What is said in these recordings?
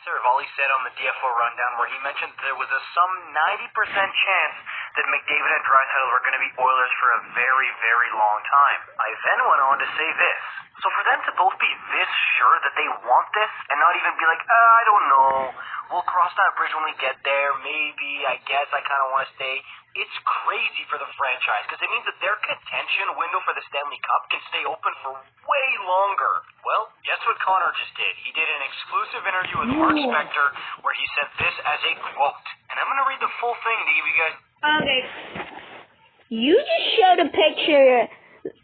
Sir Volley said on the DFO rundown where he mentioned there was some 90% chance that McDavid and Draisaitl were going to be Oilers for a very, very long time. I then went on to say this. So for them to both be this sure that they want this and not even be like, I don't know, we'll cross that bridge when we get there, maybe, I guess I kind of want to stay, it's crazy for the franchise because it means that their contention window for the Stanley Cup can stay open for way longer. Well, guess what Connor just did? He did an exclusive interview with Mark Spector where he sent this as a quote. And I'm going to read the full thing to give you guys... Okay. You just showed a picture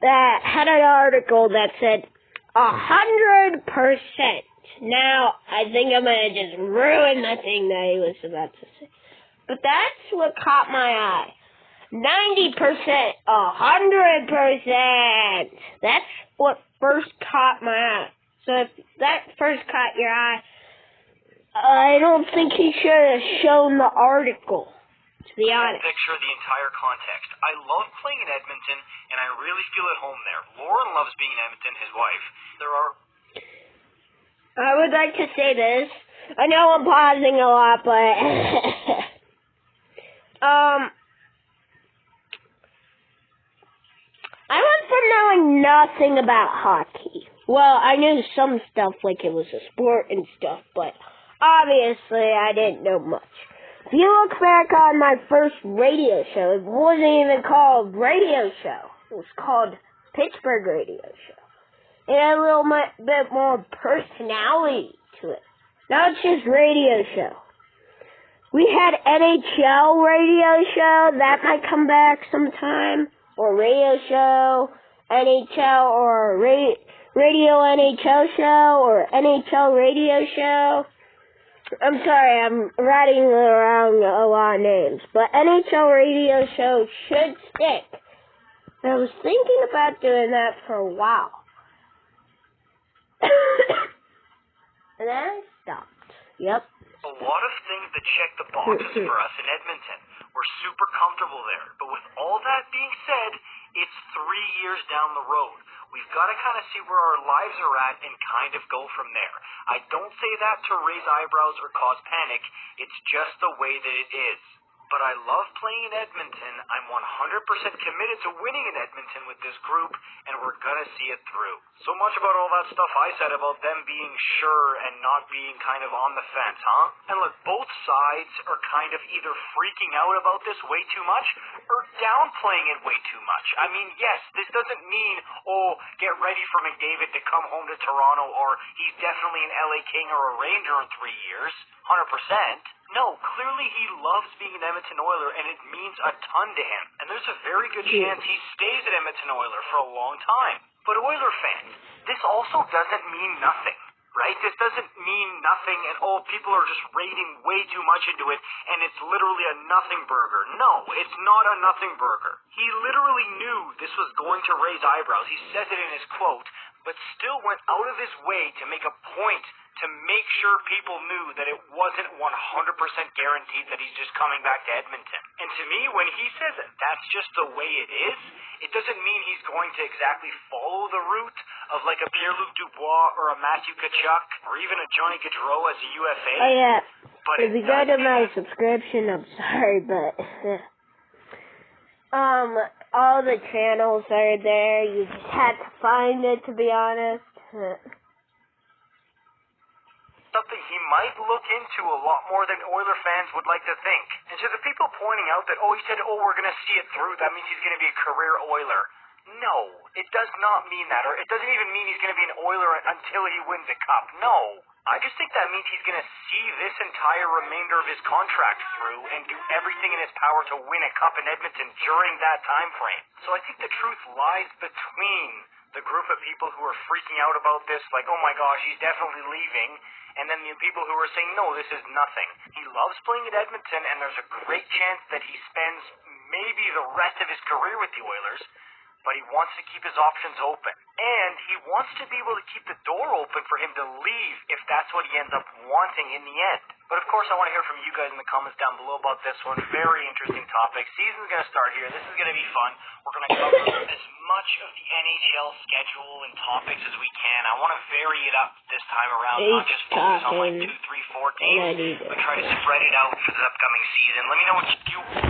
that had an article that said 100%. Now, I think I'm going to just ruin the thing that he was about to say. But that's what caught my eye. 90%, 100%. That's what first caught my eye. So if that first caught your eye, I don't think he should have shown the article, to be honest. Picture the entire context. I love playing in Edmonton, and I really feel at home there. Lauren loves being in Edmonton, his wife. There are... I would like to say this. I know I'm pausing a lot, but... I went from knowing nothing about hockey. Well, I knew some stuff, like it was a sport and stuff, but obviously I didn't know much. If you look back on my first radio show, it wasn't even called Radio Show. It was called Pittsburgh Radio Show. It had a little bit more personality to it. Now it's just Radio Show. We had NHL Radio Show. That might come back sometime. Or Radio Show, NHL, or Radio NHL Show, or NHL Radio Show. I'm sorry, I'm writing around a lot of names. But NHL Radio Show should stick. I was thinking about doing that for a while. And then I stopped. Yep. A lot of things that check the boxes for us in Edmonton. We're super comfortable there. But with all that being said, it's 3 years down the road. We've got to kind of see where our lives are at and kind of go from there. I don't say that to raise eyebrows or cause panic. It's just the way that it is. But I love playing in Edmonton. I'm 100% committed to winning in Edmonton with this group, and we're going to see it through. So much about all that stuff I said about them being sure and not being kind of on the fence, huh? And look, both sides are kind of either freaking out about this way too much or downplaying it way too much. I mean, yes, this doesn't mean, get ready for McDavid to come home to Toronto or he's definitely an LA King or a Ranger in 3 years, 100%. No, clearly he loves being an Edmonton Oiler, and it means a ton to him. And there's a very good chance he stays an Edmonton Oiler for a long time. But Oiler fans, this also doesn't mean nothing, right? This doesn't mean nothing, and people are just raiding way too much into it, and it's literally a nothing burger. No, it's not a nothing burger. He literally knew this was going to raise eyebrows. He says it in his quote, but still went out of his way to make a point to make sure people knew that it wasn't 100% guaranteed that he's just coming back to Edmonton. And to me, when he says that's just the way it is, it doesn't mean he's going to exactly follow the route of like a Pierre-Luc Dubois or a Matthew Tkachuk or even a Johnny Gaudreau as a UFA. Oh, yeah. But if you go to my subscription, I'm sorry, but... all the channels are there. You just had to find it, to be honest. Something he might look into a lot more than Oiler fans would like to think. And to the people pointing out that, he said, we're going to see it through, that means he's going to be a career Oiler. No, it does not mean that, or it doesn't even mean he's going to be an Oiler until he wins a cup. No. I just think that means he's going to see this entire remainder of his contract through and do everything in his power to win a cup in Edmonton during that time frame. So I think the truth lies between the group of people who are freaking out about this, like, oh my gosh, he's definitely leaving, and then the people who are saying, no, this is nothing. He loves playing at Edmonton, and there's a great chance that he spends maybe the rest of his career with the Oilers, but he wants to keep his options open. And he wants to be able to keep the door open for him to leave if that's what he ends up wanting in the end. But of course, I want to hear from you guys in the comments down below about this one. Very interesting topic. Season's going to start here. This is going to be fun. We're going to cover as much of the NHL schedule and topics as we can. I want to vary it up this time around, not just focus on like 2, 3, 4 more teams, but try to spread it out for the upcoming season. Let me know what you